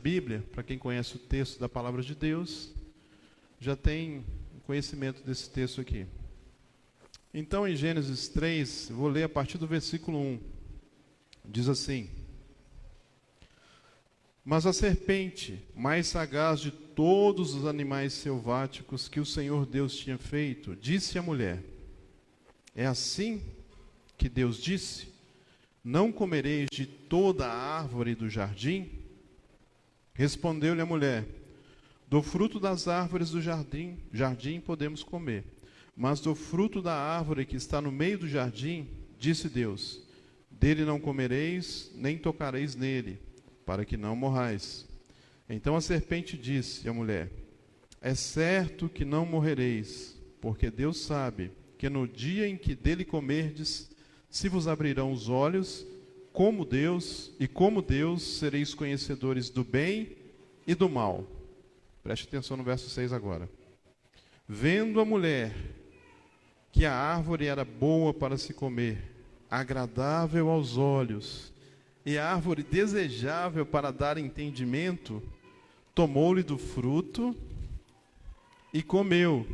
Bíblia, para quem conhece o texto da palavra de Deus, já tem conhecimento desse texto aqui. Então, em Gênesis 3, vou ler a partir do versículo 1. Diz assim: Mas a serpente, mais sagaz de todos os animais selváticos que o Senhor Deus tinha feito, disse à mulher: É assim que Deus disse: Não comereis de toda a árvore do jardim? Respondeu-lhe a mulher: Do fruto das árvores do jardim podemos comer, mas do fruto da árvore que está no meio do jardim, disse Deus: Dele não comereis, nem tocareis nele, para que não morrais. Então a serpente disse à mulher: É certo que não morrereis, porque Deus sabe que no dia em que dele comerdes, se vos abrirão os olhos, como Deus sereis conhecedores do bem e do mal. Preste atenção no verso 6 agora. Vendo a mulher que a árvore era boa para se comer, agradável aos olhos, e a árvore desejável para dar entendimento, tomou-lhe do fruto e comeu,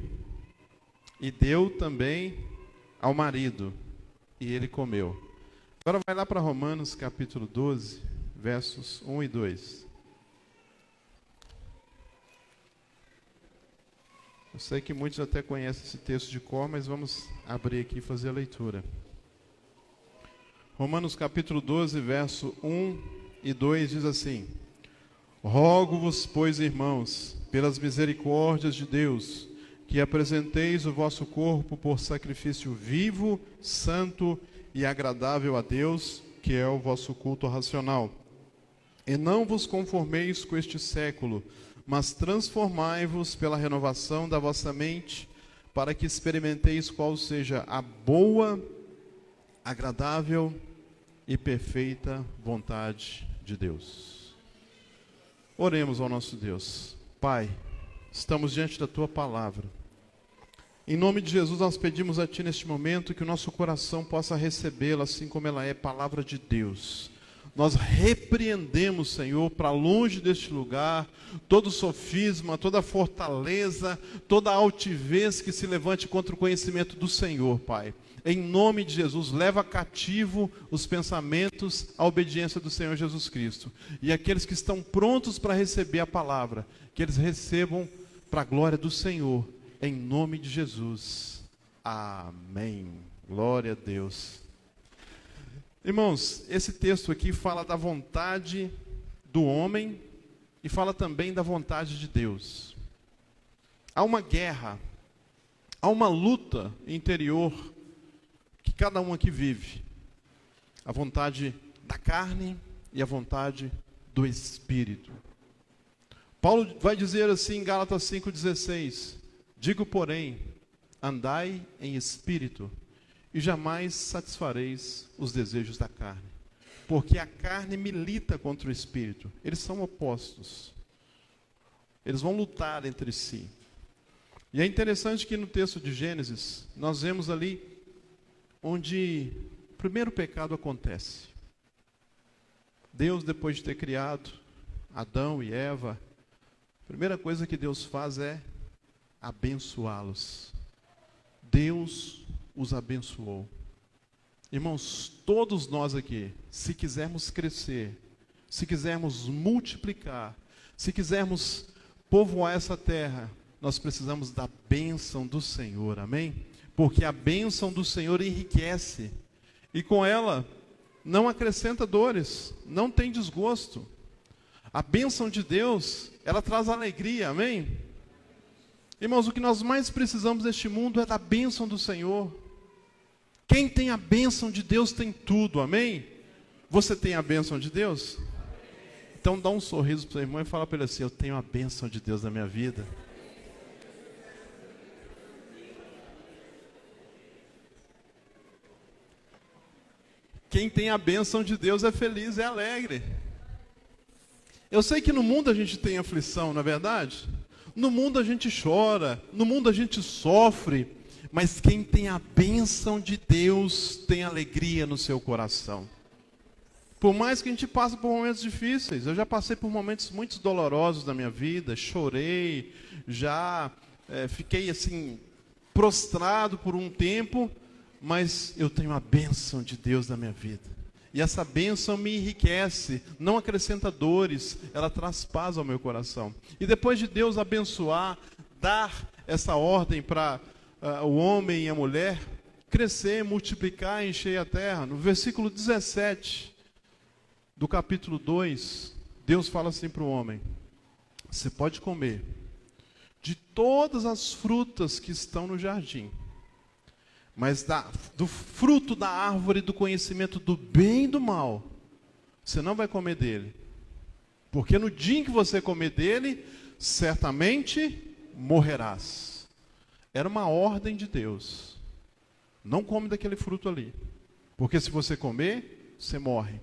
e deu também ao marido, e ele comeu. Agora vai lá para Romanos capítulo 12, versos 1 e 2. Eu sei que muitos até conhecem esse texto de cor, mas vamos abrir aqui e fazer a leitura. Romanos capítulo 12, verso 1 e 2 diz assim: Rogo-vos, pois, irmãos, pelas misericórdias de Deus, que apresenteis o vosso corpo por sacrifício vivo, santo e agradável a Deus, que é o vosso culto racional. E não vos conformeis com este século, mas transformai-vos pela renovação da vossa mente, para que experimenteis qual seja a boa, agradável e perfeita vontade de Deus. Oremos ao nosso Deus. Pai, estamos diante da Tua palavra. Em nome de Jesus, nós pedimos a Ti neste momento que o nosso coração possa recebê-la assim como ela é, palavra de Deus. Nós repreendemos, Senhor, para longe deste lugar, todo sofisma, toda fortaleza, toda altivez que se levante contra o conhecimento do Senhor, Pai. Em nome de Jesus, leva cativo os pensamentos à obediência do Senhor Jesus Cristo. E aqueles que estão prontos para receber a palavra, que eles recebam para a glória do Senhor, em nome de Jesus. Amém. Glória a Deus. Irmãos, esse texto aqui fala da vontade do homem e fala também da vontade de Deus. Há uma guerra, há uma luta interior que cada um aqui vive. A vontade da carne e a vontade do Espírito. Paulo vai dizer assim em Gálatas 5,16: Digo, porém, andai em espírito, e jamais satisfareis os desejos da carne. Porque a carne milita contra o espírito. Eles são opostos. Eles vão lutar entre si. E é interessante que no texto de Gênesis, nós vemos ali onde o primeiro pecado acontece. Deus, depois de ter criado Adão e Eva, a primeira coisa que Deus faz é abençoá-los. Deus os abençoou. Irmãos, todos nós aqui, se quisermos crescer, se quisermos multiplicar, se quisermos povoar essa terra, nós precisamos da bênção do Senhor, amém? Porque a bênção do Senhor enriquece, e com ela não acrescenta dores, não tem desgosto. A bênção de Deus, ela traz alegria, amém? Irmãos, o que nós mais precisamos neste mundo é da bênção do Senhor. Quem tem a bênção de Deus tem tudo, amém? Você tem a bênção de Deus? Então dá um sorriso para o seu irmão e fala para ele assim: eu tenho a bênção de Deus na minha vida. Quem tem a bênção de Deus é feliz, é alegre. Eu sei que no mundo a gente tem aflição, não é verdade? No mundo a gente chora, no mundo a gente sofre, mas quem tem a bênção de Deus tem alegria no seu coração. Por mais que a gente passe por momentos difíceis, eu já passei por momentos muito dolorosos da minha vida, chorei, já fiquei assim, prostrado por um tempo, mas eu tenho a bênção de Deus na minha vida. E essa bênção me enriquece, não acrescenta dores, ela traz paz ao meu coração. E depois de Deus abençoar, dar essa ordem para o homem e a mulher crescer, multiplicar e encher a terra, no versículo 17 do capítulo 2, Deus fala assim para o homem: você pode comer de todas as frutas que estão no jardim, mas do fruto da árvore do conhecimento do bem e do mal, você não vai comer dele. Porque no dia em que você comer dele, certamente morrerás. Era uma ordem de Deus. Não come daquele fruto ali. Porque se você comer, você morre.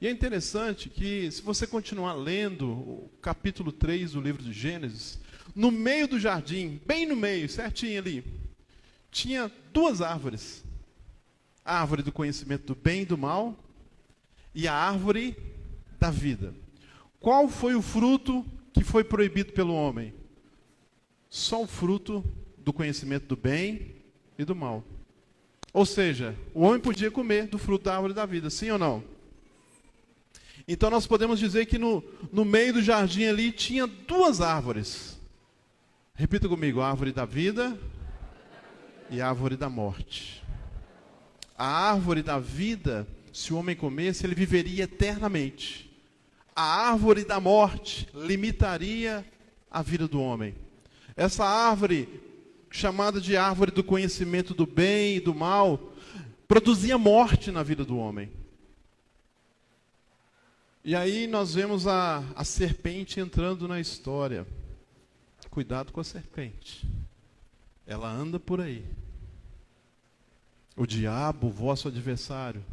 E é interessante que, se você continuar lendo o capítulo 3 do livro de Gênesis, no meio do jardim, bem no meio, certinho ali, tinha duas árvores. A árvore do conhecimento do bem e do mal e a árvore da vida. Qual foi o fruto que foi proibido pelo homem? Só o fruto do conhecimento do bem e do mal. Ou seja, o homem podia comer do fruto da árvore da vida, sim ou não? Então nós podemos dizer que no meio do jardim ali tinha duas árvores. Repita comigo: a árvore da vida e a árvore da morte. A árvore da vida, se o homem comesse, ele viveria eternamente. A árvore da morte limitaria a vida do homem. Essa árvore, chamada de árvore do conhecimento do bem e do mal, produzia morte na vida do homem. E aí nós vemos a serpente entrando na história. Cuidado com a serpente. Ela anda por aí. O diabo, vosso adversário,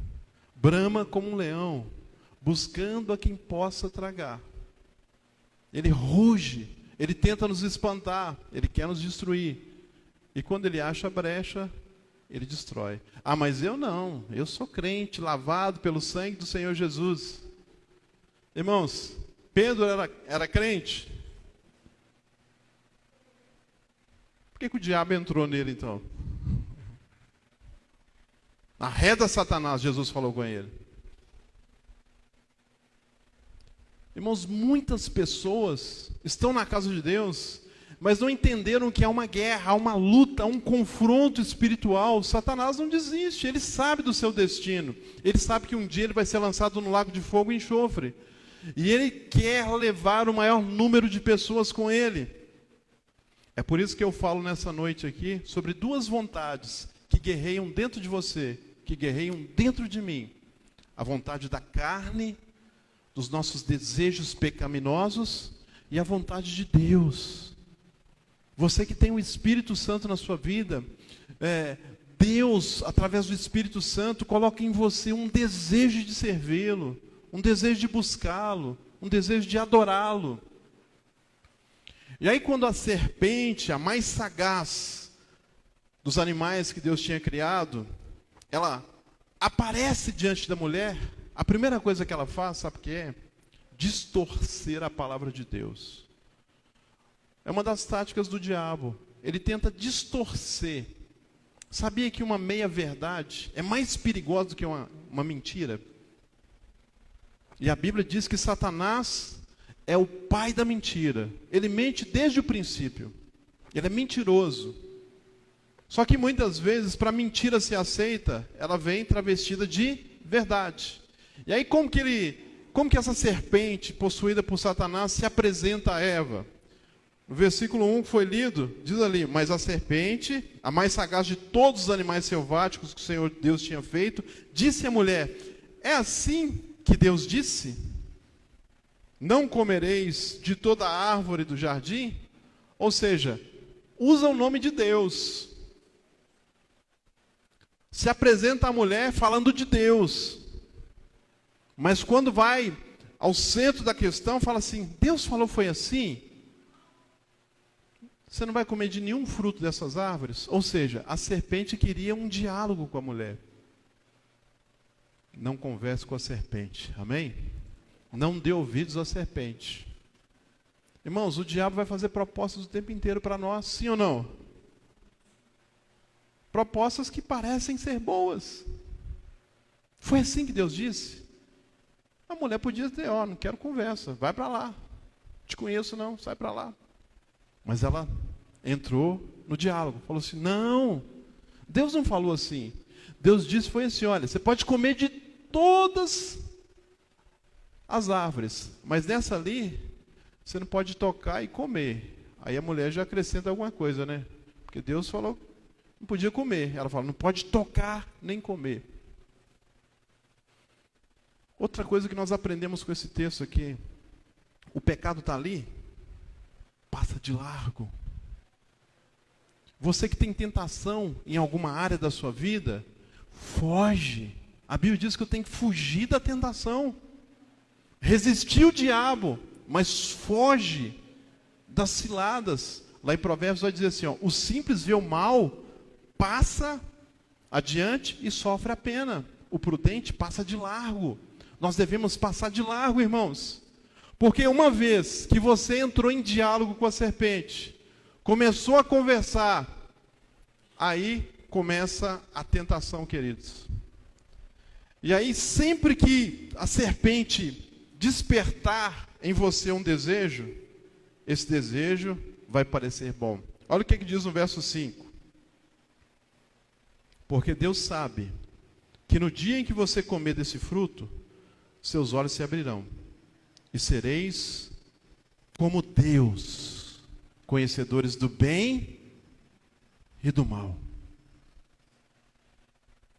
brama como um leão, buscando a quem possa tragar. Ele ruge, ele tenta nos espantar, ele quer nos destruir. E quando ele acha a brecha, ele destrói. Ah, mas eu não, eu sou crente, lavado pelo sangue do Senhor Jesus. Irmãos, Pedro era crente? Por que o diabo entrou nele então? Arreda Satanás, Jesus falou com ele. Irmãos, muitas pessoas estão na casa de Deus, mas não entenderam que há uma guerra, há uma luta, há um confronto espiritual. Satanás não desiste, ele sabe do seu destino. Ele sabe que um dia ele vai ser lançado no lago de fogo e enxofre. E ele quer levar o maior número de pessoas com ele. É por isso que eu falo nessa noite aqui sobre duas vontades que guerreiam dentro de você, que guerreiam dentro de mim. A vontade da carne, dos nossos desejos pecaminosos, e a vontade de Deus. Você que tem o Espírito Santo na sua vida, Deus, através do Espírito Santo, coloca em você um desejo de servi-lo, um desejo de buscá-lo, um desejo de adorá-lo. E aí quando a serpente, a mais sagaz dos animais que Deus tinha criado, ela aparece diante da mulher, a primeira coisa que ela faz, sabe o que é? Distorcer a palavra de Deus. É uma das táticas do diabo. Ele tenta distorcer. Sabia que uma meia-verdade é mais perigosa do que uma mentira? E a Bíblia diz que Satanás é o pai da mentira. Ele mente desde o princípio. Ele é mentiroso. Só que muitas vezes, para a mentira ser aceita, ela vem travestida de verdade. E aí como que essa serpente possuída por Satanás se apresenta a Eva? No versículo 1 que foi lido, diz ali: mas a serpente, a mais sagaz de todos os animais selváticos que o Senhor Deus tinha feito, disse à mulher: é assim que Deus disse? Não comereis de toda a árvore do jardim? Ou seja, usa o nome de Deus. Se apresenta a mulher falando de Deus. Mas quando vai ao centro da questão, fala assim: Deus falou foi assim? Você não vai comer de nenhum fruto dessas árvores? Ou seja, a serpente queria um diálogo com a mulher. não converse com a serpente. Amém? Não dê ouvidos à serpente. Irmãos, o diabo vai fazer propostas o tempo inteiro para nós, sim ou não? Propostas que parecem ser boas. Foi assim que Deus disse? A mulher podia dizer, não quero conversa, vai para lá. Te conheço não, sai para lá. Mas ela entrou no diálogo, falou assim, não, Deus não falou assim. Deus disse, foi assim, olha, você pode comer de todas as árvores, mas nessa ali, você não pode tocar e comer. Aí a mulher já acrescenta alguma coisa, né? Porque Deus falou, não podia comer. Ela fala, não pode tocar nem comer. Outra coisa que nós aprendemos com esse texto aqui, o pecado está ali, passa de largo. Você que tem tentação em alguma área da sua vida, foge. A Bíblia diz que eu tenho que fugir da tentação. Resistir o diabo, mas foge das ciladas. Lá em Provérbios vai dizer assim, o simples vê o mal, passa adiante e sofre a pena. O prudente passa de largo. Nós devemos passar de largo, irmãos. Porque uma vez que você entrou em diálogo com a serpente, começou a conversar, aí começa a tentação, queridos. E aí sempre que a serpente despertar em você um desejo, esse desejo vai parecer bom. Olha o que diz no verso 5. Porque Deus sabe que no dia em que você comer desse fruto, seus olhos se abrirão, e sereis como Deus, conhecedores do bem e do mal.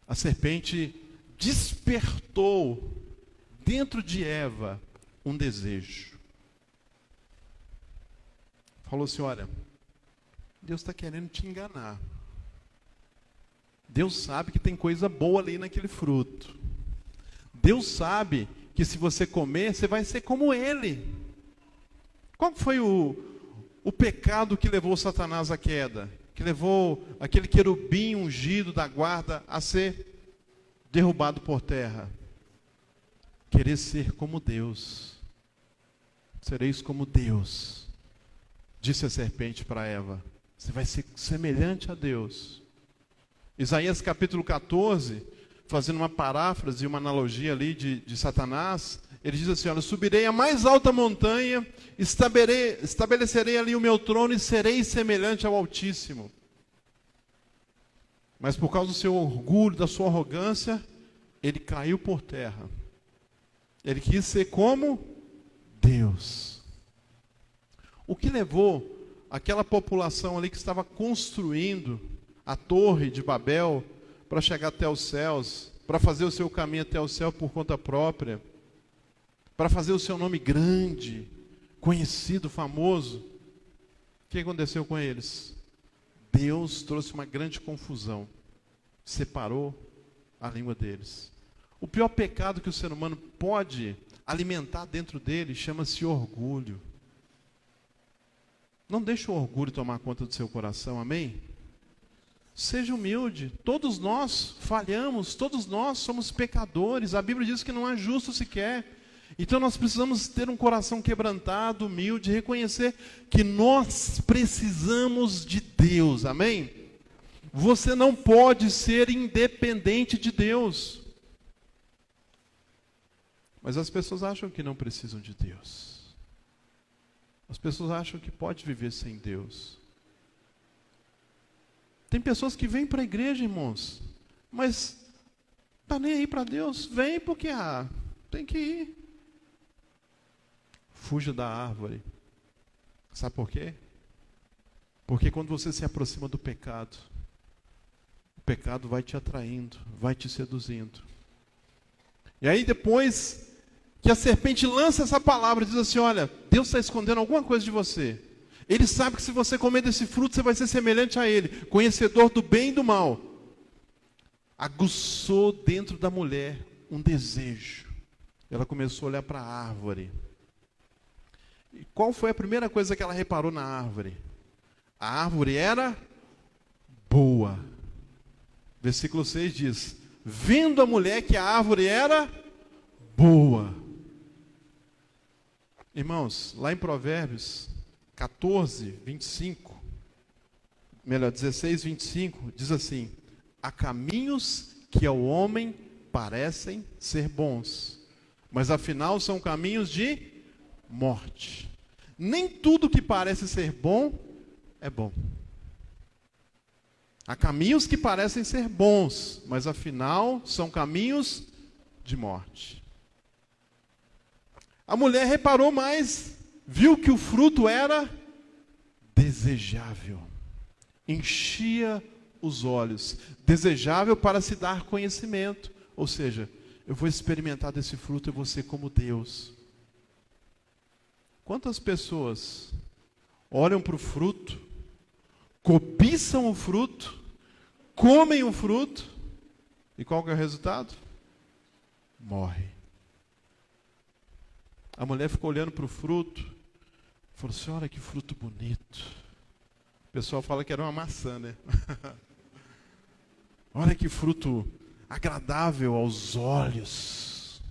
A serpente despertou dentro de Eva um desejo. Falou assim, olha, Deus está querendo te enganar. Deus sabe que tem coisa boa ali naquele fruto. Deus sabe que se você comer, você vai ser como Ele. Qual foi o pecado que levou Satanás à queda? Que levou aquele querubim ungido da guarda a ser derrubado por terra? Querer ser como Deus. Sereis como Deus. Disse a serpente para Eva. Você vai ser semelhante a Deus. Isaías capítulo 14, fazendo uma paráfrase, uma analogia ali de Satanás, ele diz assim, olha, subirei à mais alta montanha, estabelecerei ali o meu trono e serei semelhante ao Altíssimo. Mas por causa do seu orgulho, da sua arrogância, ele caiu por terra. Ele quis ser como Deus. O que levou aquela população ali que estava construindo a torre de Babel para chegar até os céus, para fazer o seu caminho até o céu por conta própria, para fazer o seu nome grande, conhecido, famoso? O que aconteceu com eles? Deus trouxe uma grande confusão, separou a língua deles. O pior pecado que o ser humano pode alimentar dentro dele chama-se orgulho. Não deixe o orgulho tomar conta do seu coração, amém? Seja humilde, todos nós falhamos, todos nós somos pecadores, a Bíblia diz que não há justo sequer. Então nós precisamos ter um coração quebrantado, humilde, reconhecer que nós precisamos de Deus, amém? Você não pode ser independente de Deus. Mas as pessoas acham que não precisam de Deus. As pessoas acham que pode viver sem Deus. Tem pessoas que vêm para a igreja, irmãos, mas está nem aí para Deus. Vem porque tem que ir. Fuja da árvore. Sabe por quê? Porque quando você se aproxima do pecado, o pecado vai te atraindo, vai te seduzindo. E aí depois que a serpente lança essa palavra, diz assim, olha, Deus está escondendo alguma coisa de você. Ele sabe que se você comer desse fruto, você vai ser semelhante a Ele, conhecedor do bem e do mal. Aguçou dentro da mulher um desejo. Ela começou a olhar para a árvore. E qual foi a primeira coisa que ela reparou na árvore? A árvore era boa. Versículo 6 diz, vendo a mulher que a árvore era boa. Irmãos, lá em Provérbios 14, 25, melhor, 16, 25, diz assim: há caminhos que ao homem parecem ser bons, mas afinal são caminhos de morte. Nem tudo que parece ser bom é bom. Há caminhos que parecem ser bons, mas afinal são caminhos de morte. A mulher reparou mais, viu que o fruto era desejável, enchia os olhos, desejável para se dar conhecimento. Ou seja, eu vou experimentar desse fruto e vou ser como Deus. Quantas pessoas olham para o fruto, cobiçam o fruto, comem o fruto, e qual que é o resultado? Morre. A mulher ficou olhando para o fruto, falou assim: olha que fruto bonito. O pessoal fala que era uma maçã, né? Olha que fruto agradável aos olhos,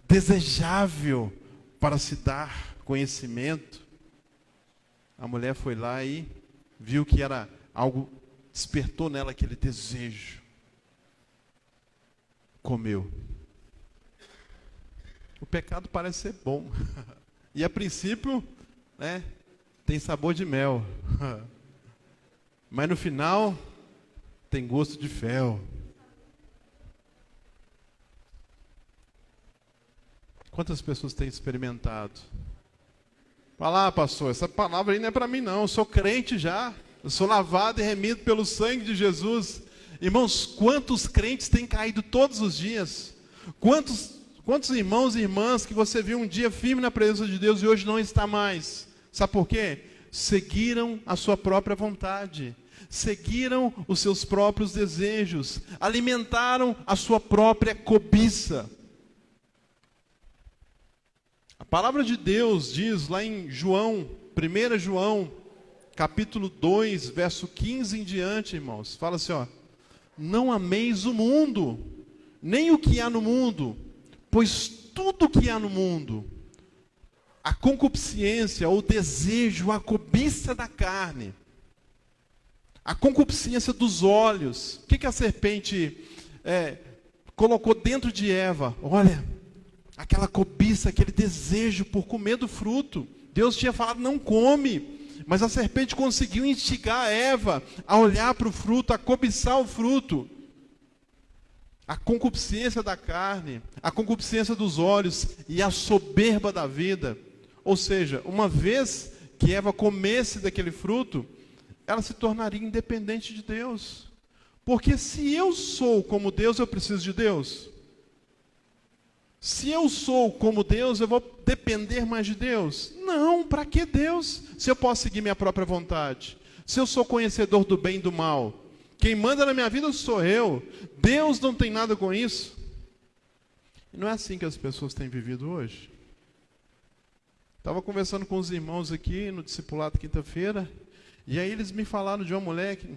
desejável para se dar conhecimento. A mulher foi lá e viu que era algo, despertou nela aquele desejo. Comeu. O pecado parece ser bom. E a princípio, né, tem sabor de mel. Mas no final, tem gosto de fel. Quantas pessoas têm experimentado? Fala, pastor, essa palavra aí não é para mim não. Eu sou crente já. Eu sou lavado e remido pelo sangue de Jesus. Irmãos, quantos crentes têm caído todos os dias? Quantos irmãos e irmãs que você viu um dia firme na presença de Deus e hoje não está mais? Sabe por quê? Seguiram a sua própria vontade, seguiram os seus próprios desejos, alimentaram a sua própria cobiça. A palavra de Deus diz lá em João, 1 João, capítulo 2, verso 15 em diante, irmãos, fala assim, ó: não ameis o mundo, nem o que há no mundo, pois tudo o que há no mundo, a concupiscência, o desejo, a cobiça da carne, a concupiscência dos olhos. O que a serpente colocou dentro de Eva? Olha, aquela cobiça, aquele desejo por comer do fruto. Deus tinha falado, não come, mas a serpente conseguiu instigar Eva a olhar para o fruto, a cobiçar o fruto. A concupiscência da carne, a concupiscência dos olhos e a soberba da vida. Ou seja, uma vez que Eva comesse daquele fruto, ela se tornaria independente de Deus. Porque se eu sou como Deus, eu preciso de Deus. Se eu sou como Deus, eu vou depender mais de Deus? Não, para que Deus? Se eu posso seguir minha própria vontade. Se eu sou conhecedor do bem e do mal. Quem manda na minha vida sou eu. Deus não tem nada com isso. E não é assim que as pessoas têm vivido hoje. Estava conversando com os irmãos aqui no discipulado quinta-feira, e aí eles me falaram de uma mulher, que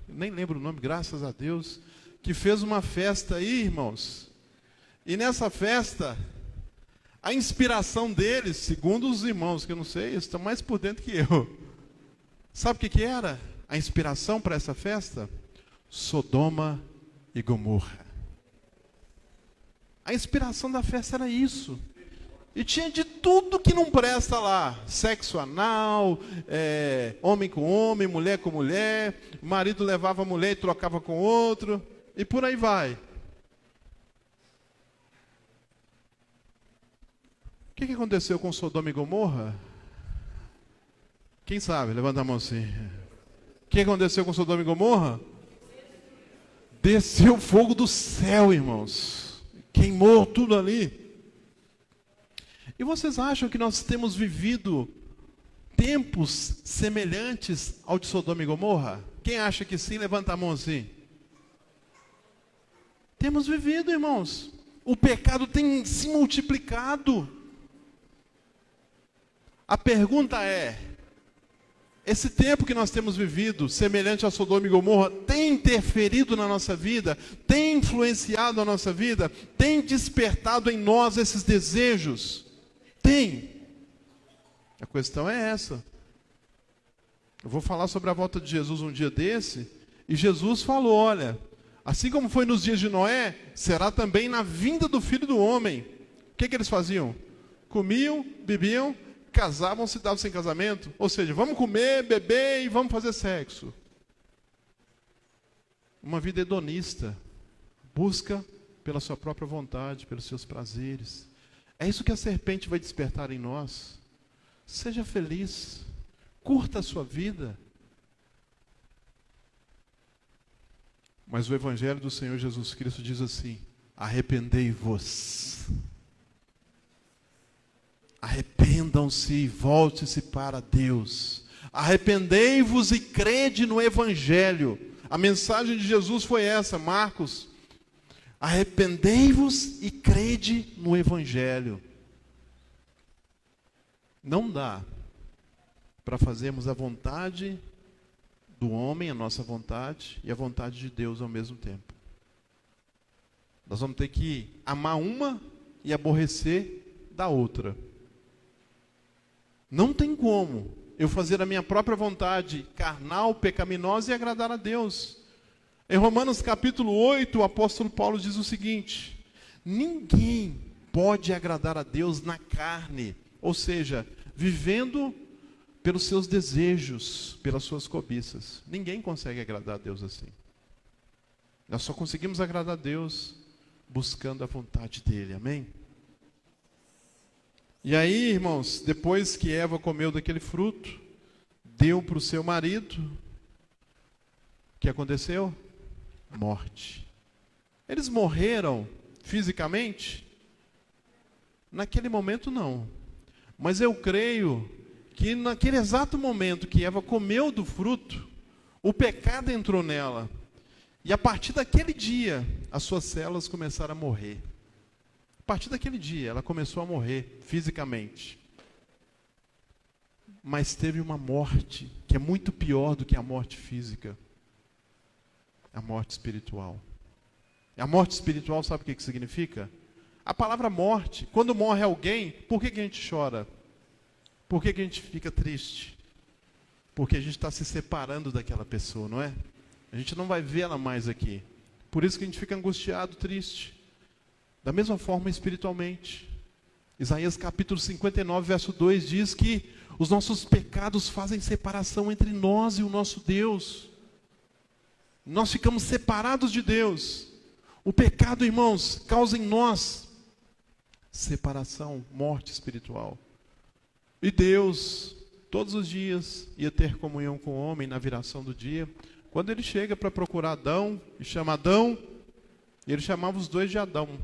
nem lembro o nome, graças a Deus, que fez uma festa aí, irmãos. E nessa festa, a inspiração deles, segundo os irmãos, que eu não sei, eles estão mais por dentro que eu. Sabe o que era a inspiração para essa festa? Sodoma e Gomorra. A inspiração da festa era isso. E tinha de tudo que não presta lá. Sexo anal, homem com homem, mulher com mulher. O marido levava a mulher e trocava com outro. E por aí vai. O que aconteceu com Sodoma e Gomorra? Quem sabe? Levanta a mão assim. O que aconteceu com Sodoma e Gomorra? Desceu fogo do céu, irmãos. Queimou tudo ali. E vocês acham que nós temos vivido tempos semelhantes ao de Sodoma e Gomorra? Quem acha que sim, levanta a mão assim. Temos vivido, irmãos. O pecado tem se multiplicado. A pergunta é: Esse tempo que nós temos vivido, semelhante a Sodoma e Gomorra, tem interferido na nossa vida, tem influenciado a nossa vida, tem despertado em nós esses desejos? Tem. A questão é essa. Eu vou falar sobre a volta de Jesus um dia desse, e Jesus falou, olha, assim como foi nos dias de Noé, será também na vinda do Filho do Homem. O que eles faziam? Comiam, bebiam, casavam-se, davam-se em casamento. Ou seja, vamos comer, beber e vamos fazer sexo. Uma vida hedonista. Busca pela sua própria vontade, pelos seus prazeres. É isso que a serpente vai despertar em nós. Seja feliz. Curta a sua vida. Mas o Evangelho do Senhor Jesus Cristo diz assim: arrependei-vos. Arrependam-se e volte-se para Deus. Arrependei-vos e crede no Evangelho. A mensagem de Jesus foi essa, Marcos. Arrependei-vos e crede no Evangelho. Não dá para fazermos a vontade do homem, a nossa vontade, e a vontade de Deus ao mesmo tempo. Nós vamos ter que amar uma e aborrecer da outra. Não tem como eu fazer a minha própria vontade carnal, pecaminosa e agradar a Deus. Em Romanos capítulo 8, o apóstolo Paulo diz o seguinte: ninguém pode agradar a Deus na carne, ou seja, vivendo pelos seus desejos, pelas suas cobiças. Ninguém consegue agradar a Deus assim. Nós só conseguimos agradar a Deus buscando a vontade dele, amém? E aí, irmãos, depois que Eva comeu daquele fruto, deu para o seu marido, o que aconteceu? Morte. Eles morreram fisicamente? Naquele momento não. Mas eu creio que naquele exato momento que Eva comeu do fruto, o pecado entrou nela. E a partir daquele dia, as suas células começaram a morrer. A partir daquele dia, ela começou a morrer fisicamente. Mas teve uma morte que é muito pior do que a morte física. A morte espiritual. A morte espiritual, sabe o que significa? A palavra morte, quando morre alguém, por que a gente chora? Por que a gente fica triste? Porque a gente está se separando daquela pessoa, não é? A gente não vai vê-la mais aqui. Por isso que a gente fica angustiado, triste. Da mesma forma espiritualmente. Isaías capítulo 59, verso 2 diz que os nossos pecados fazem separação entre nós e o nosso Deus. Nós ficamos separados de Deus. O pecado, irmãos, causa em nós separação, morte espiritual. E Deus, todos os dias, ia ter comunhão com o homem na viração do dia. Quando ele chega para procurar Adão, e chama Adão, ele chamava os dois de Adão.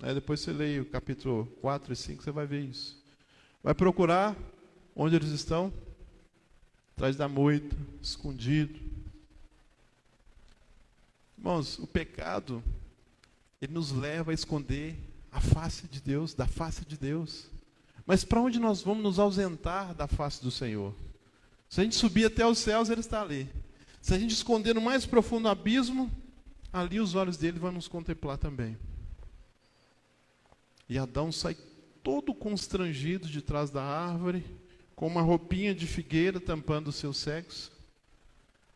Aí depois você lê o capítulo 4 e 5, você vai ver isso. Vai procurar onde eles estão? Atrás da moita, escondido. Irmãos, o pecado, ele nos leva a esconder a face de Deus, da face de Deus. Mas para onde nós vamos nos ausentar da face do Senhor? Se a gente subir até os céus, Ele está ali. Se a gente esconder no mais profundo abismo, ali os olhos dele vão nos contemplar também. E Adão sai todo constrangido de trás da árvore, com uma roupinha de figueira tampando o seu sexo.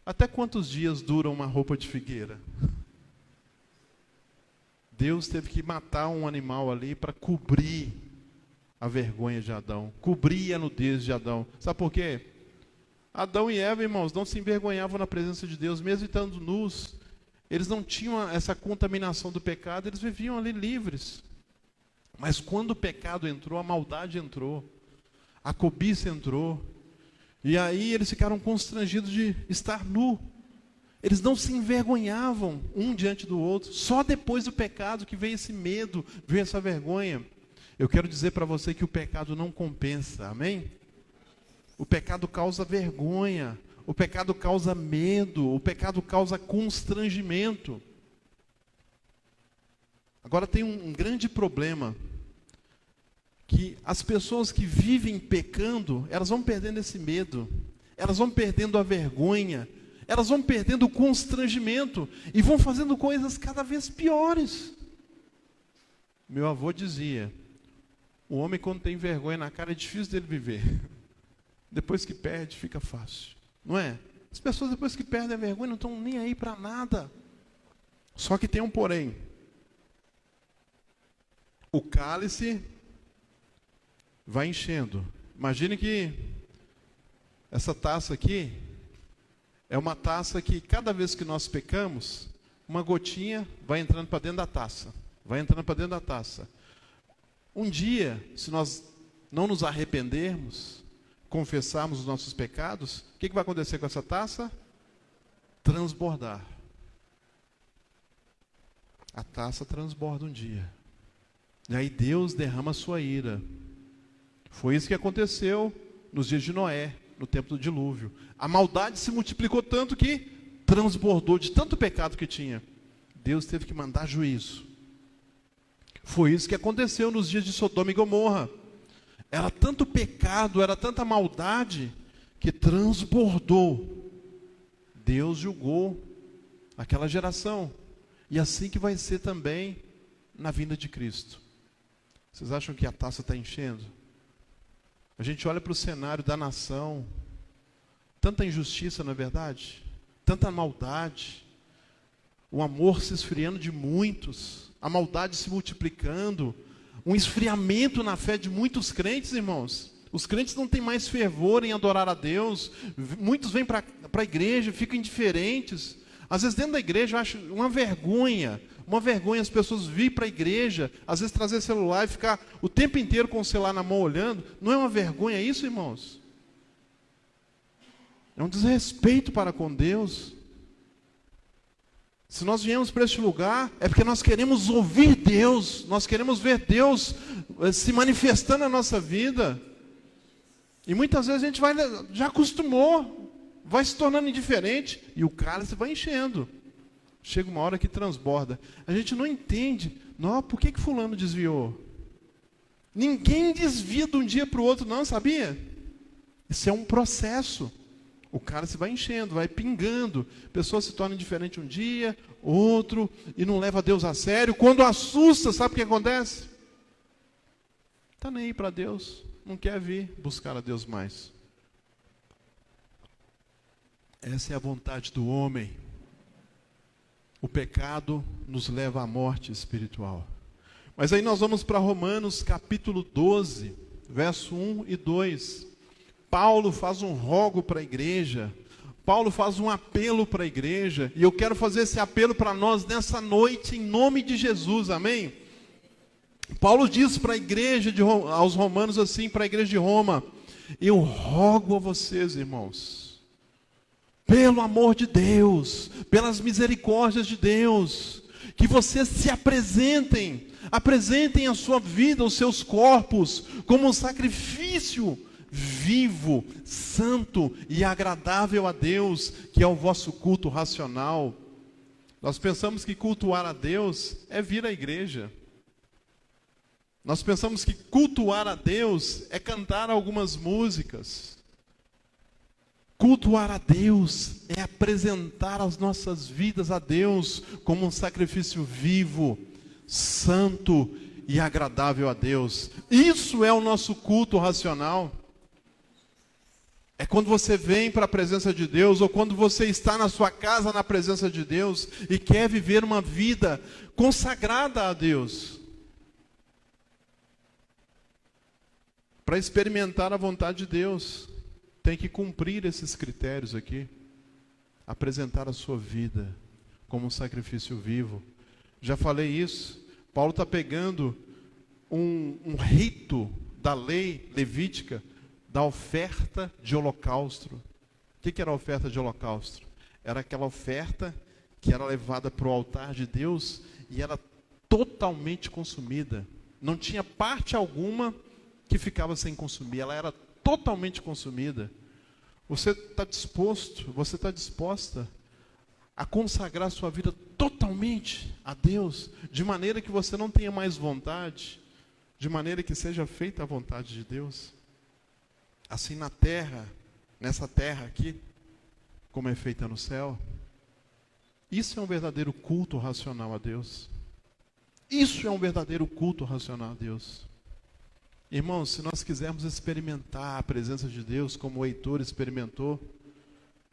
Até quantos dias dura uma roupa de figueira? Deus teve que matar um animal ali para cobrir a vergonha de Adão, cobrir a nudez de Adão. Sabe por quê? Adão e Eva, irmãos, não se envergonhavam na presença de Deus, mesmo estando nus. Eles não tinham essa contaminação do pecado, eles viviam ali livres. Mas quando o pecado entrou, a maldade entrou, a cobiça entrou, e aí eles ficaram constrangidos de estar nu. Eles não se envergonhavam um diante do outro. Só depois do pecado que veio esse medo, veio essa vergonha. Eu quero dizer para você que o pecado não compensa, amém? O pecado causa vergonha, o pecado causa medo, o pecado causa constrangimento. Agora tem um grande problema, que as pessoas que vivem pecando, elas vão perdendo esse medo, elas vão perdendo a vergonha, elas vão perdendo o constrangimento e vão fazendo coisas cada vez piores. Meu avô dizia, o homem quando tem vergonha na cara é difícil dele viver. Depois que perde, fica fácil. Não é? As pessoas depois que perdem a vergonha não estão nem aí para nada. Só que tem um porém. O cálice vai enchendo. Imagine que essa taça aqui é uma taça que cada vez que nós pecamos, uma gotinha vai entrando para dentro da taça. Vai entrando para dentro da taça. Um dia, se nós não nos arrependermos, confessarmos os nossos pecados, o que vai acontecer com essa taça? Transbordar. A taça transborda um dia. E aí Deus derrama a sua ira. Foi isso que aconteceu nos dias de Noé, no tempo do dilúvio. A maldade se multiplicou tanto que transbordou de tanto pecado que tinha. Deus teve que mandar juízo. Foi isso que aconteceu nos dias de Sodoma e Gomorra. Era tanto pecado, era tanta maldade, que transbordou. Deus julgou aquela geração. E assim que vai ser também na vinda de Cristo. Vocês acham que a taça está enchendo? A gente olha para o cenário da nação. Tanta injustiça, não é verdade? Tanta maldade. O amor se esfriando de muitos. A maldade se multiplicando. Um esfriamento na fé de muitos crentes, irmãos. Os crentes não têm mais fervor em adorar a Deus. Muitos vêm para a igreja, ficam indiferentes. Às vezes dentro da igreja eu acho uma vergonha as pessoas virem para a igreja, às vezes trazer celular e ficar o tempo inteiro com o celular na mão olhando. Não é uma vergonha isso, irmãos? É um desrespeito para com Deus. Se nós viemos para este lugar, é porque nós queremos ouvir Deus, nós queremos ver Deus se manifestando na nossa vida. E muitas vezes a gente já acostumou, vai se tornando indiferente, e o cálice vai enchendo. Chega uma hora que transborda. A gente não entende, não, por que fulano desviou? Ninguém desvia de um dia para o outro, não, sabia? Isso é um processo. O cálice vai enchendo, vai pingando. A pessoa se torna indiferente um dia, outro, e não leva Deus a sério. Quando assusta, sabe o que acontece? Está nem aí para Deus, não quer vir buscar a Deus mais. Essa é a vontade do homem. O pecado nos leva à morte espiritual. Mas aí nós vamos para Romanos capítulo 12, verso 1 e 2. Paulo faz um rogo para a igreja. Paulo faz um apelo para a igreja. E eu quero fazer esse apelo para nós nessa noite, em nome de Jesus, amém? Paulo diz para a igreja, aos romanos assim, para a igreja de Roma: eu rogo a vocês, irmãos, pelo amor de Deus, pelas misericórdias de Deus, que vocês se apresentem a sua vida, os seus corpos, como um sacrifício vivo, santo e agradável a Deus, que é o vosso culto racional. Nós pensamos que cultuar a Deus é vir à igreja. Nós pensamos que cultuar a Deus é cantar algumas músicas. Cultuar a Deus é apresentar as nossas vidas a Deus como um sacrifício vivo, santo e agradável a Deus. Isso é o nosso culto racional. É quando você vem para a presença de Deus, ou quando você está na sua casa na presença de Deus e quer viver uma vida consagrada a Deus. Para experimentar a vontade de Deus, tem que cumprir esses critérios aqui. Apresentar a sua vida como um sacrifício vivo. Já falei isso. Paulo está pegando um rito da lei levítica, da oferta de holocausto. O que era a oferta de holocausto? Era aquela oferta que era levada para o altar de Deus e era totalmente consumida. Não tinha parte alguma que ficava sem consumir. Ela era totalmente consumida. Você está disposto, você está disposta a consagrar sua vida totalmente a Deus, de maneira que você não tenha mais vontade, de maneira que seja feita a vontade de Deus? Assim na terra nessa terra aqui, como é feita no céu. Isso é um verdadeiro culto racional a Deus. Isso é um verdadeiro culto racional a Deus. Irmãos, se nós quisermos experimentar a presença de Deus, como o Heitor experimentou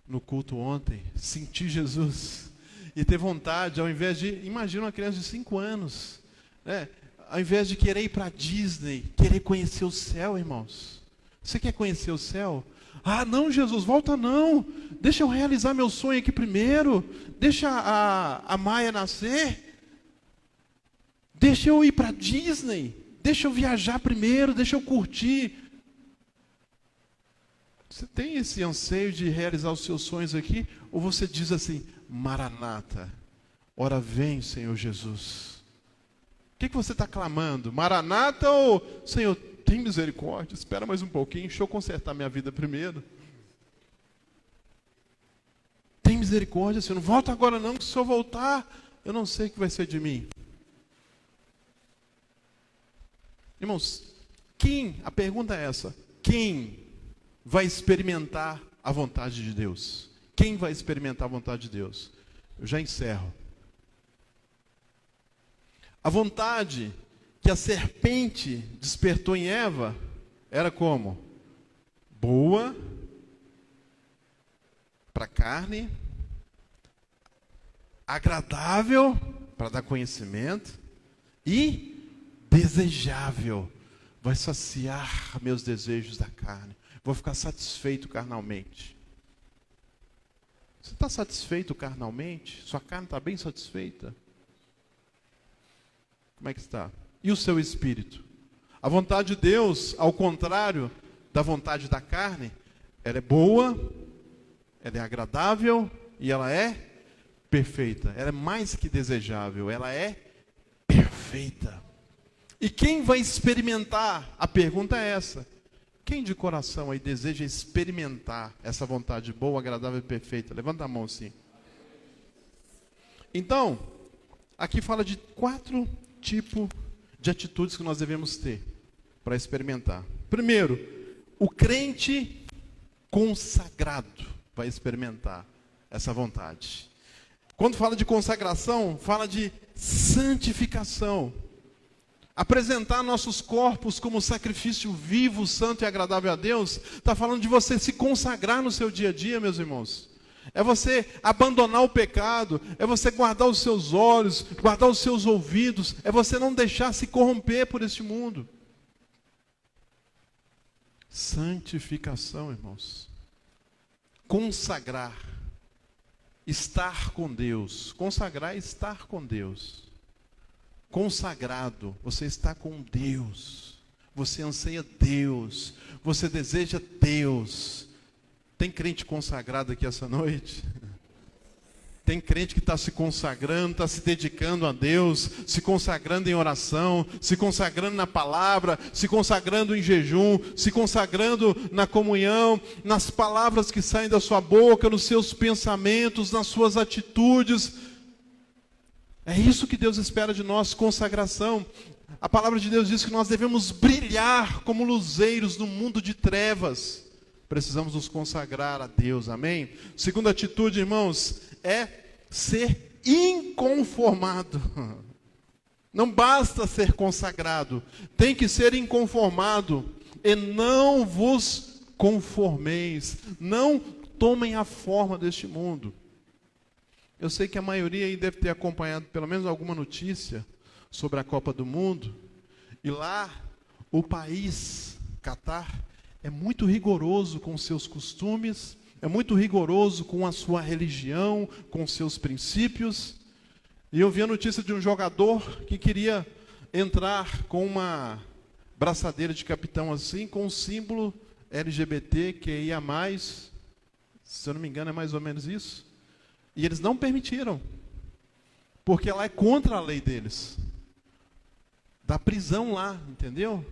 no culto ontem, sentir Jesus e ter vontade, ao invés de, imagina uma criança de 5 anos, né? Ao invés de querer ir para a Disney, querer conhecer o céu, irmãos. Você quer conhecer o céu? Ah, não, Jesus, volta não. Deixa eu realizar meu sonho aqui primeiro. Deixa a Maia nascer. Deixa eu ir para a Disney. Deixa eu viajar primeiro, deixa eu curtir. Você tem esse anseio de realizar os seus sonhos aqui? Ou você diz assim, Maranata, ora vem, Senhor Jesus. O que você está clamando? Maranata ou, Senhor, tem misericórdia, espera mais um pouquinho, deixa eu consertar minha vida primeiro. Tem misericórdia, Senhor, não volta agora não, que se eu voltar, eu não sei o que vai ser de mim. Irmãos, a pergunta é essa, quem vai experimentar a vontade de Deus? Quem vai experimentar a vontade de Deus? Eu já encerro. A vontade que a serpente despertou em Eva era como? Boa para a carne, agradável para dar conhecimento e desejável. Vai saciar meus desejos da carne. Vou ficar satisfeito carnalmente. Você está satisfeito carnalmente? Sua carne está bem satisfeita? Como é que está? E o seu espírito? A vontade de Deus, ao contrário da vontade da carne, ela é boa, ela é agradável e ela é perfeita. Ela é mais que desejável, ela é perfeita. E quem vai experimentar? A pergunta é essa. Quem de coração aí deseja experimentar essa vontade boa, agradável e perfeita? Levanta a mão assim. Então, aqui fala de 4 tipos de atitudes que nós devemos ter para experimentar. Primeiro, o crente consagrado vai experimentar essa vontade. Quando fala de consagração, fala de santificação. Apresentar nossos corpos como sacrifício vivo, santo e agradável a Deus, está falando de você se consagrar no seu dia a dia, meus irmãos. É você abandonar o pecado, é você guardar os seus olhos, guardar os seus ouvidos, é você não deixar se corromper por este mundo. Santificação, irmãos. Consagrar. Estar com Deus. Consagrar é estar com Deus. Consagrado, você está com Deus, você anseia Deus, você deseja Deus. Tem crente consagrado aqui essa noite? Tem crente que está se consagrando, está se dedicando a Deus, se consagrando em oração, se consagrando na palavra, se consagrando em jejum, se consagrando na comunhão, nas palavras que saem da sua boca, nos seus pensamentos, nas suas atitudes. É isso que Deus espera de nós, consagração. A palavra de Deus diz que nós devemos brilhar como luzeiros no mundo de trevas. Precisamos nos consagrar a Deus, amém? Segunda atitude, irmãos, é ser inconformado. Não basta ser consagrado, tem que ser inconformado. E não vos conformeis, não tomem a forma deste mundo. Eu sei que a maioria aí deve ter acompanhado pelo menos alguma notícia sobre a Copa do Mundo. E lá, o país, Catar, é muito rigoroso com seus costumes, é muito rigoroso com a sua religião, com seus princípios. E eu vi a notícia de um jogador que queria entrar com uma braçadeira de capitão assim, com o símbolo LGBT, que ia mais, se eu não me engano é mais ou menos isso. E eles não permitiram, porque ela é contra a lei deles. Da prisão lá, entendeu?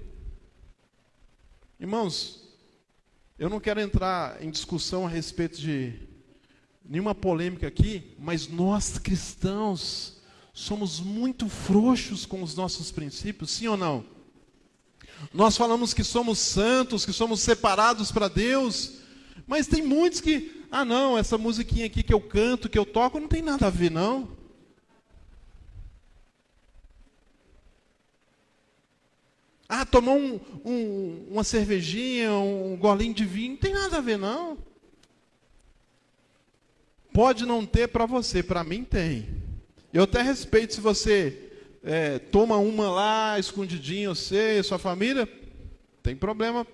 Irmãos, eu não quero entrar em discussão a respeito de nenhuma polêmica aqui, mas nós cristãos somos muito frouxos com os nossos princípios, sim ou não? Nós falamos que somos santos, que somos separados para Deus, Mas tem muitos que, não, essa musiquinha aqui que eu canto, que eu toco, não tem nada a ver, não. Tomar uma cervejinha, um golinho de vinho, não tem nada a ver, não. Pode não ter para você, para mim tem. Eu até respeito se você toma uma lá, escondidinho, você, sua família, tem problema.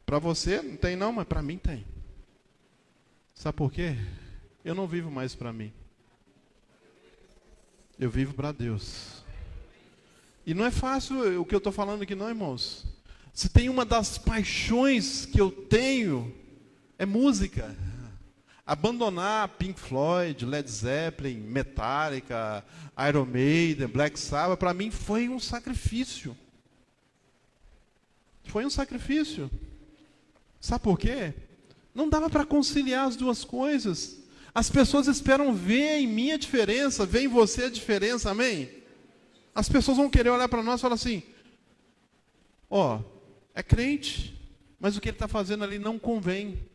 Para você não tem não, mas para mim tem. Sabe por quê? Eu não vivo mais para mim. Eu vivo para Deus. E não é fácil o que eu estou falando aqui não, irmãos. Se tem uma das paixões que eu tenho, é música. Abandonar Pink Floyd, Led Zeppelin, Metallica, Iron Maiden, Black Sabbath, para mim foi um sacrifício. Foi um sacrifício. Sabe por quê? Não dava para conciliar as duas coisas. As pessoas esperam ver em mim a diferença, ver em você a diferença, amém? As pessoas vão querer olhar para nós e falar assim, é crente, mas o que ele está fazendo ali não convém.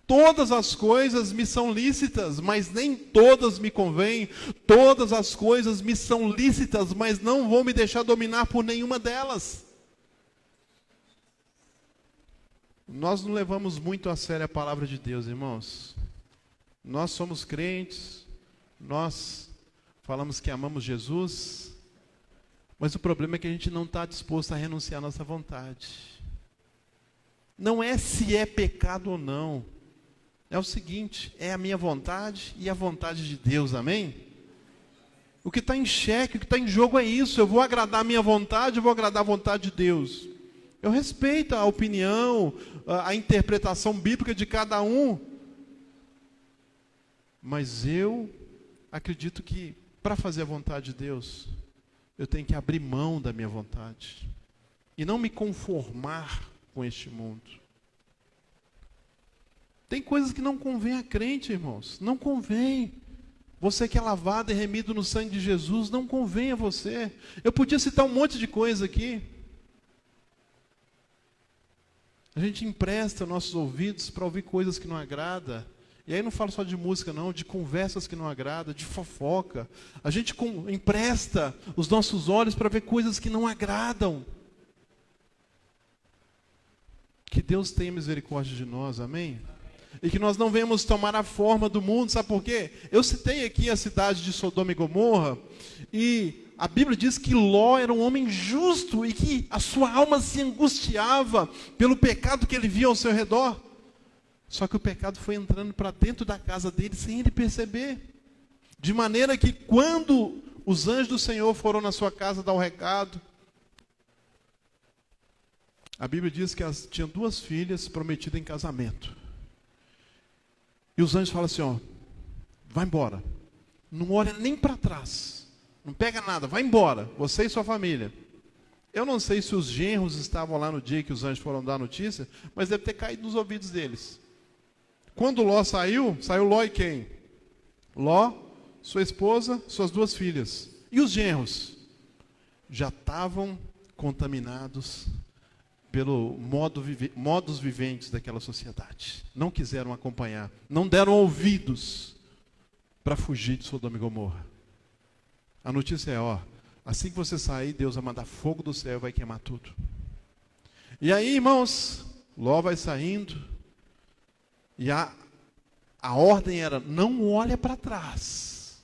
Todas as coisas me são lícitas, mas nem todas me convêm. Todas as coisas me são lícitas, mas não vou me deixar dominar por nenhuma delas. Nós não levamos muito a sério a palavra de Deus, irmãos. Nós somos crentes, nós falamos que amamos Jesus, mas o problema é que a gente não está disposto a renunciar à nossa vontade. Não é se é pecado ou não. É o seguinte, é a minha vontade e a vontade de Deus, amém? O que está em xeque, o que está em jogo é isso. Eu vou agradar a minha vontade, eu vou agradar a vontade de Deus. Eu respeito a opinião, a interpretação bíblica de cada um. Mas eu acredito que, para fazer a vontade de Deus, eu tenho que abrir mão da minha vontade. E não me conformar com este mundo. Tem coisas que não convém a crente, irmãos. Não convém. Você que é lavado e remido no sangue de Jesus, não convém a você. Eu podia citar um monte de coisa aqui. A gente empresta nossos ouvidos para ouvir coisas que não agrada. E aí não falo só de música não, de conversas que não agrada, de fofoca. A gente empresta os nossos olhos para ver coisas que não agradam. Que Deus tenha misericórdia de nós, amém? E que nós não venhamos tomar a forma do mundo, sabe por quê? Eu citei aqui a cidade de Sodoma e Gomorra, e a Bíblia diz que Ló era um homem justo, e que a sua alma se angustiava pelo pecado que ele via ao seu redor. Só que o pecado foi entrando para dentro da casa dele sem ele perceber. De maneira que quando os anjos do Senhor foram na sua casa dar o recado, a Bíblia diz que elas tinham 2 filhas prometidas em casamento. E os anjos falam assim, vai embora. Não olha nem para trás. Não pega nada, vai embora. Você e sua família. Eu não sei se os genros estavam lá no dia que os anjos foram dar a notícia, mas deve ter caído nos ouvidos deles. Quando Ló saiu Ló e quem? Ló, sua esposa, suas 2 filhas. E os genros? Já estavam contaminados pelo modus viventes daquela sociedade. Não quiseram acompanhar, não deram ouvidos para fugir de Sodoma e Gomorra. A notícia é, assim que você sair, Deus vai mandar fogo do céu e vai queimar tudo. E aí, irmãos, Ló vai saindo, e a ordem era, não olha para trás.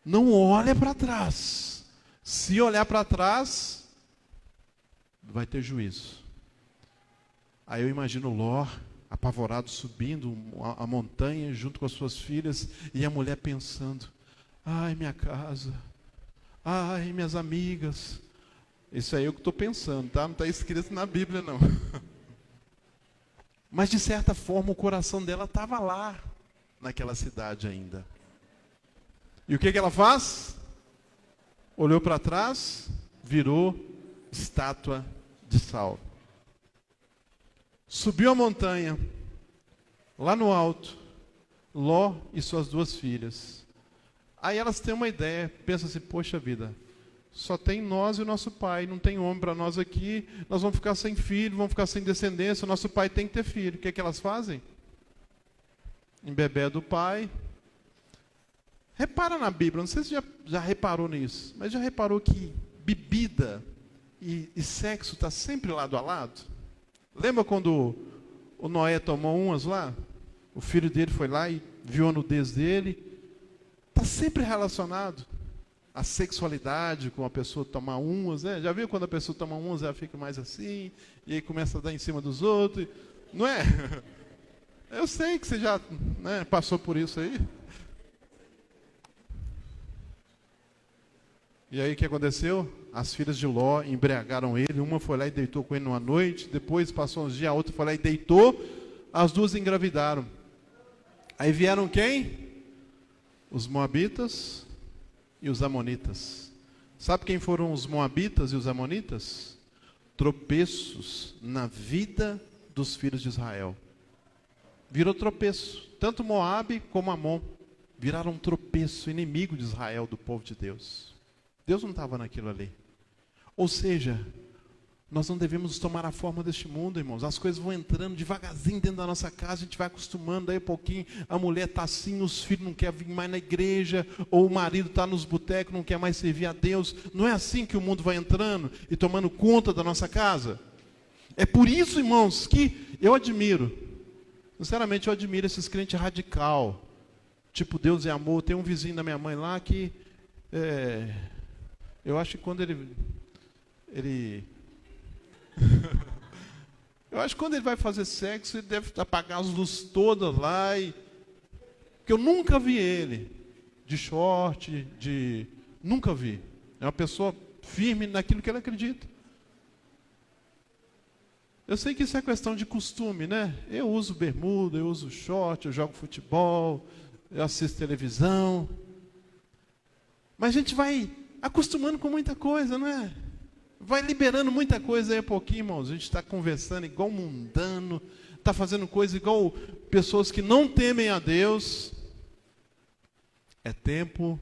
Não olha para trás. Se olhar para trás, vai ter juízo. Aí eu imagino Ló, apavorado, subindo a montanha junto com as suas filhas, e a mulher pensando, ai, minha casa, ai, minhas amigas. Isso aí é o que estou pensando, tá? Não está escrito na Bíblia, não. Mas, de certa forma, o coração dela estava lá, naquela cidade ainda. E o que ela faz? Olhou para trás, virou estátua de sal. Subiu a montanha, lá no alto, Ló e suas 2 filhas. Aí elas têm uma ideia, pensam assim, poxa vida, Só tem nós e o nosso pai, não tem homem para nós aqui, nós vamos ficar sem filho, vamos ficar sem descendência, o nosso pai tem que ter filho. O que é que elas fazem? Embebedam do pai. Repara na Bíblia, não sei se já reparou nisso, mas já reparou que bebida e sexo está sempre lado a lado? Lembra quando o Noé tomou umas lá? O filho dele foi lá e viu a nudez dele. Está sempre relacionado a sexualidade com a pessoa tomar umas, né? Já viu quando a pessoa toma umas, ela fica mais assim, e aí começa a dar em cima dos outros, não é? Eu sei que você já, né, passou por isso aí. E aí o que aconteceu? As filhas de Ló embriagaram ele, uma foi lá e deitou com ele numa noite, depois passou uns dias, a outra foi lá e deitou, as duas engravidaram. Aí vieram quem? Os moabitas e os amonitas. Sabe quem foram os moabitas e os amonitas? Tropeços na vida dos filhos de Israel. Virou tropeço. Tanto Moabe como Amon viraram um tropeço, inimigo de Israel, do povo de Deus. Deus não estava naquilo ali. Ou seja, nós não devemos tomar a forma deste mundo, irmãos. As coisas vão entrando devagarzinho dentro da nossa casa, a gente vai acostumando, daí a pouquinho a mulher está assim, os filhos não querem vir mais na igreja, ou o marido está nos botecos, não quer mais servir a Deus. Não é assim que o mundo vai entrando e tomando conta da nossa casa? É por isso, irmãos, que eu admiro, sinceramente eu admiro esses crentes radical, tipo Deus é amor. Tem um vizinho da minha mãe lá que, eu acho que quando ele eu acho que quando ele vai fazer sexo, ele deve apagar as luzes todas lá. Porque eu nunca vi ele de short, nunca vi. É uma pessoa firme naquilo que ele acredita. Eu sei que isso é questão de costume, né? Eu uso bermuda, eu uso short, eu jogo futebol, eu assisto televisão. Mas a gente vai acostumando com muita coisa, não é? Vai liberando muita coisa aí a pouquinho, irmãos. A gente está conversando igual mundano, está fazendo coisa igual pessoas que não temem a Deus. É tempo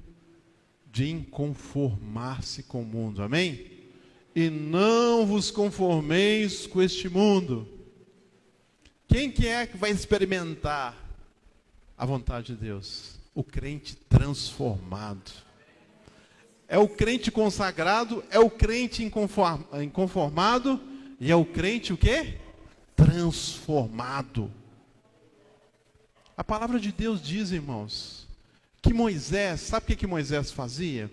de inconformar-se com o mundo, amém? E não vos conformeis com este mundo. Quem que é que vai experimentar a vontade de Deus? O crente transformado. É o crente consagrado, é o crente inconformado e é o crente o quê? Transformado. A palavra de Deus diz, irmãos, que Moisés, sabe o que Moisés fazia?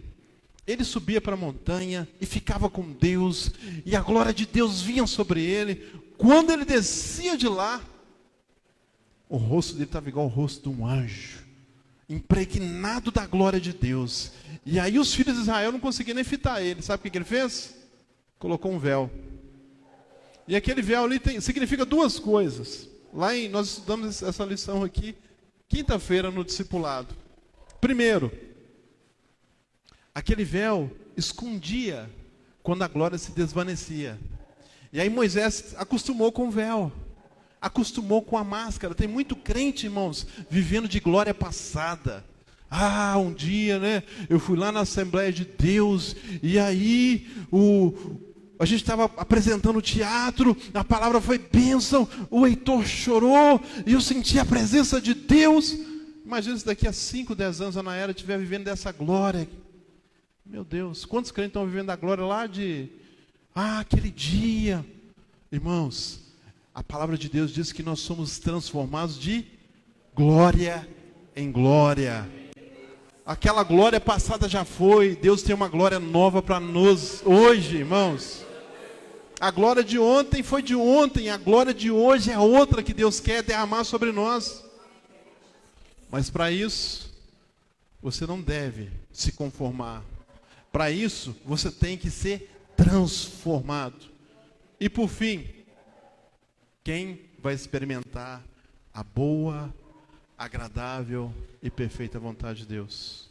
Ele subia para a montanha e ficava com Deus, e a glória de Deus vinha sobre ele. Quando ele descia de lá, o rosto dele estava igual ao rosto de um anjo, impregnado da glória de Deus. E aí os filhos de Israel não conseguiam nem fitar ele. Sabe o que ele fez? Colocou um véu. E aquele véu ali significa duas coisas. Nós estudamos essa lição aqui, quinta-feira no discipulado. Primeiro, aquele véu escondia quando a glória se desvanecia. E aí Moisés acostumou com o véu, acostumou com a máscara. Tem muito crente, irmãos, vivendo de glória passada. Um dia, né, eu fui lá na Assembleia de Deus, e aí a gente estava apresentando o teatro, a palavra foi bênção, o Heitor chorou, e eu senti a presença de Deus. Imagina se daqui a 5, 10 anos a Nayara estiver vivendo dessa glória. Meu Deus, quantos crentes estão vivendo a glória lá de... aquele dia. Irmãos, a palavra de Deus diz que nós somos transformados de glória em glória. Aquela glória passada já foi. Deus tem uma glória nova para nós hoje, irmãos. A glória de ontem foi de ontem. A glória de hoje é outra que Deus quer derramar sobre nós. Mas para isso, você não deve se conformar. Para isso, você tem que ser transformado. E por fim, quem vai experimentar a boa, agradável e perfeita vontade de Deus?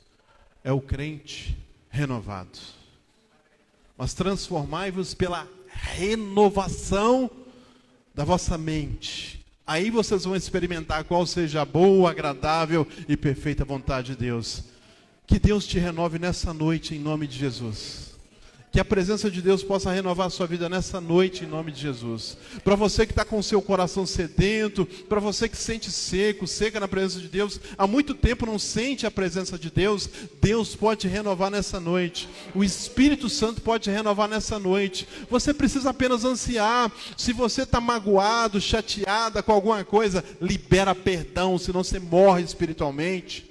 É o crente renovado. Mas transformai-vos pela renovação da vossa mente. Aí vocês vão experimentar qual seja a boa, agradável e perfeita vontade de Deus. Que Deus te renove nessa noite em nome de Jesus. Que a presença de Deus possa renovar a sua vida nessa noite, em nome de Jesus. Para você que está com o seu coração sedento, para você que se sente seca na presença de Deus, há muito tempo não sente a presença de Deus, Deus pode renovar nessa noite. O Espírito Santo pode renovar nessa noite. Você precisa apenas ansiar. Se você está magoado, chateada com alguma coisa, libera perdão, senão você morre espiritualmente.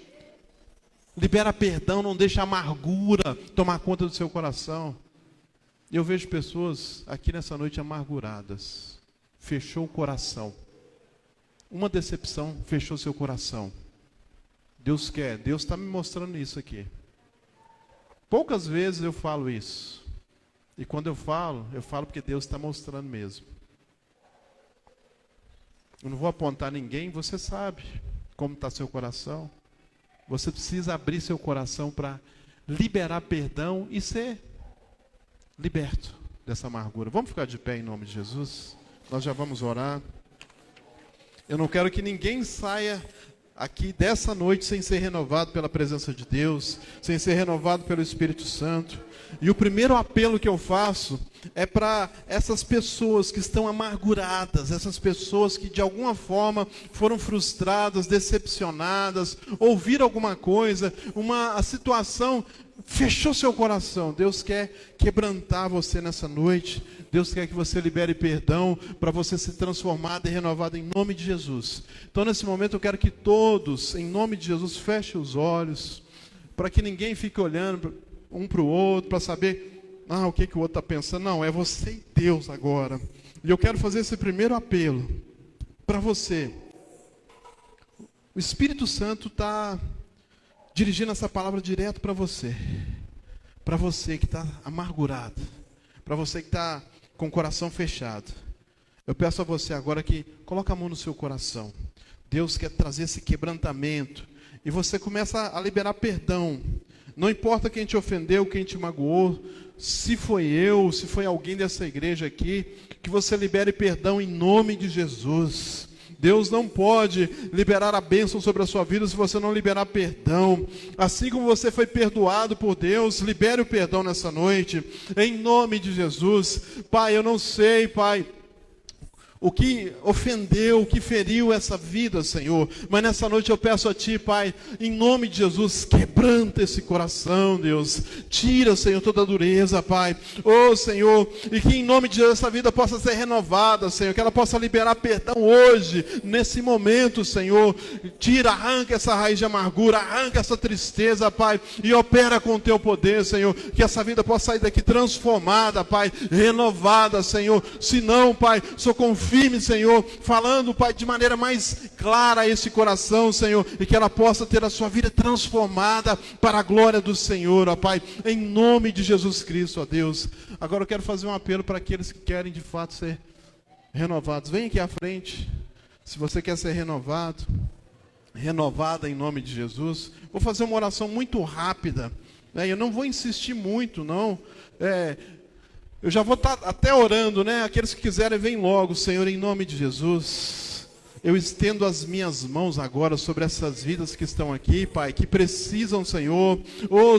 Libera perdão, não deixa a amargura tomar conta do seu coração. Eu vejo pessoas aqui nessa noite amarguradas. Fechou o coração. Uma decepção fechou seu coração. Deus está me mostrando isso aqui. Poucas vezes eu falo isso. E quando eu falo porque Deus está mostrando mesmo. Eu não vou apontar ninguém, você sabe como está seu coração. Você precisa abrir seu coração para liberar perdão e ser liberto dessa amargura. Vamos ficar de pé em nome de Jesus? Nós já vamos orar. Eu não quero que ninguém saia aqui dessa noite sem ser renovado pela presença de Deus, sem ser renovado pelo Espírito Santo. E o primeiro apelo que eu faço é para essas pessoas que estão amarguradas, essas pessoas que de alguma forma foram frustradas, decepcionadas, ouviram alguma coisa, a situação fechou seu coração. Deus quer quebrantar você nessa noite. Deus quer que você libere perdão para você ser transformado e renovado em nome de Jesus. Então nesse momento eu quero que todos, em nome de Jesus, fechem os olhos, para que ninguém fique olhando um para o outro, para saber o que o outro está pensando. Não, é você e Deus agora. E eu quero fazer esse primeiro apelo para você. O Espírito Santo está dirigindo essa palavra direto para você. Para você que está amargurado. Para você que está com o coração fechado. Eu peço a você agora que coloque a mão no seu coração. Deus quer trazer esse quebrantamento. E você começa a liberar perdão. Não importa quem te ofendeu, quem te magoou, se foi eu, se foi alguém dessa igreja aqui, que você libere perdão em nome de Jesus. Deus não pode liberar a bênção sobre a sua vida se você não liberar perdão. Assim como você foi perdoado por Deus, libere o perdão nessa noite, em nome de Jesus. Pai, eu não sei, Pai, o que ofendeu, o que feriu essa vida, Senhor. Mas nessa noite eu peço a Ti, Pai, em nome de Jesus, quebranta esse coração, Deus. Tira, Senhor, toda a dureza, Pai. Oh, Senhor, e que em nome de Jesus essa vida possa ser renovada, Senhor. Que ela possa liberar perdão hoje, nesse momento, Senhor. Tira, arranca essa raiz de amargura, arranca essa tristeza, Pai. E opera com o Teu poder, Senhor. Que essa vida possa sair daqui transformada, Pai. Renovada, Senhor. Se não, Pai, sou firme, Senhor, falando, Pai, de maneira mais clara a esse coração, Senhor, e que ela possa ter a sua vida transformada para a glória do Senhor, ó Pai, em nome de Jesus Cristo, ó Deus. Agora eu quero fazer um apelo para aqueles que querem de fato ser renovados. Vem aqui à frente, se você quer ser renovado, renovada em nome de Jesus. Vou fazer uma oração muito rápida, né? Eu não vou insistir muito, não. Eu já vou estar até orando, né? Aqueles que quiserem, vem logo, Senhor, em nome de Jesus. Eu estendo as minhas mãos agora sobre essas vidas que estão aqui, Pai, que precisam, Senhor,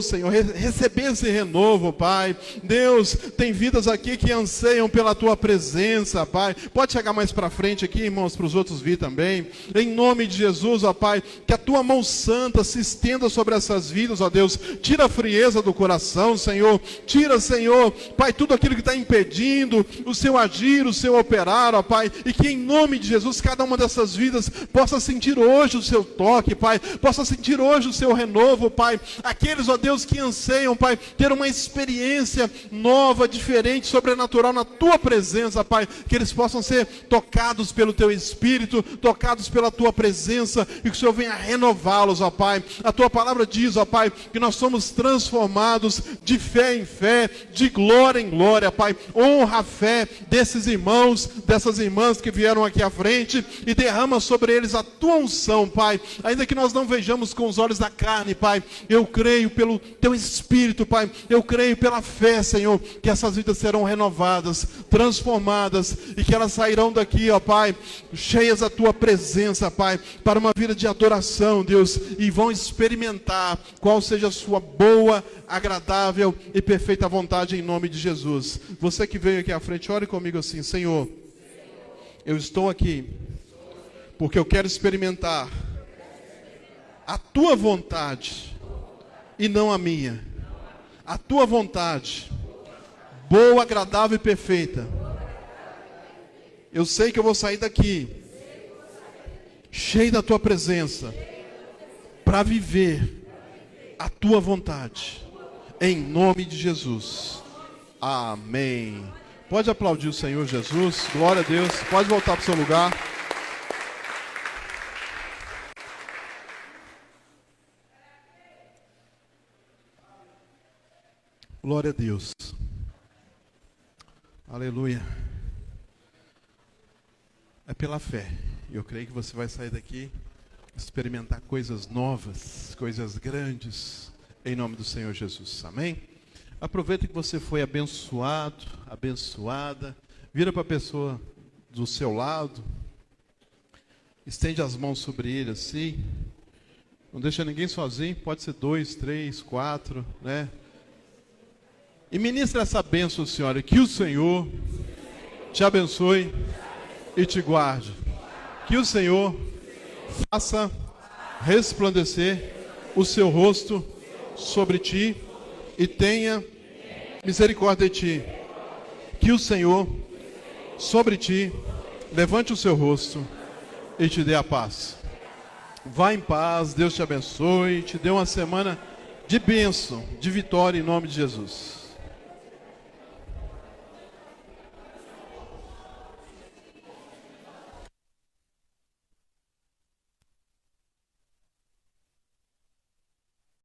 Senhor, receber esse renovo, Pai. Deus, tem vidas aqui que anseiam pela Tua presença, Pai. Pode chegar mais para frente aqui, irmãos, para os outros vir também. Em nome de Jesus, ó Pai, que a Tua mão santa se estenda sobre essas vidas, ó Deus. Tira a frieza do coração, Senhor. Tira, Senhor, Pai, tudo aquilo que está impedindo o Seu agir, o Seu operar, ó Pai. E que em nome de Jesus, cada uma dessas vidas possa sentir hoje o Seu toque, Pai, possa sentir hoje o Seu renovo, Pai. Aqueles, ó Deus, que anseiam, Pai, ter uma experiência nova, diferente, sobrenatural na Tua presença, Pai, que eles possam ser tocados pelo Teu Espírito, tocados pela Tua presença, e que o Senhor venha renová-los, ó Pai. A Tua palavra diz, ó Pai, que nós somos transformados de fé em fé, de glória em glória, Pai. Honra a fé desses irmãos, dessas irmãs que vieram aqui à frente, e derrama sobre eles a tua unção, Pai, ainda que nós não vejamos com os olhos da carne, Pai, eu creio pelo teu Espírito, Pai, eu creio pela fé, Senhor, que essas vidas serão renovadas, transformadas, e que elas sairão daqui, ó Pai, cheias da tua presença, Pai, para uma vida de adoração, Deus, e vão experimentar qual seja a sua boa, agradável e perfeita vontade em nome de Jesus. Você que veio aqui à frente, ore comigo assim: Senhor, eu estou aqui porque eu quero experimentar a tua vontade e não a minha. A tua vontade, boa, agradável e perfeita. Eu sei que eu vou sair daqui cheio da tua presença para viver a tua vontade, em nome de Jesus. Amém. Pode aplaudir o Senhor Jesus, glória a Deus. Pode voltar para o seu lugar. Glória a Deus. Aleluia. É pela fé. Eu creio que você vai sair daqui, experimentar coisas novas, coisas grandes, em nome do Senhor Jesus. Amém? Aproveita que você foi abençoado, abençoada. Vira para a pessoa do seu lado. Estende as mãos sobre ele assim. Não deixa ninguém sozinho. Pode ser 2, 3, 4, né? E ministra essa bênção, Senhora. Que o Senhor te abençoe e te guarde. Que o Senhor faça resplandecer o seu rosto sobre ti e tenha misericórdia de ti. Que o Senhor sobre ti levante o seu rosto e te dê a paz. Vá em paz, Deus te abençoe, te dê uma semana de bênção, de vitória em nome de Jesus.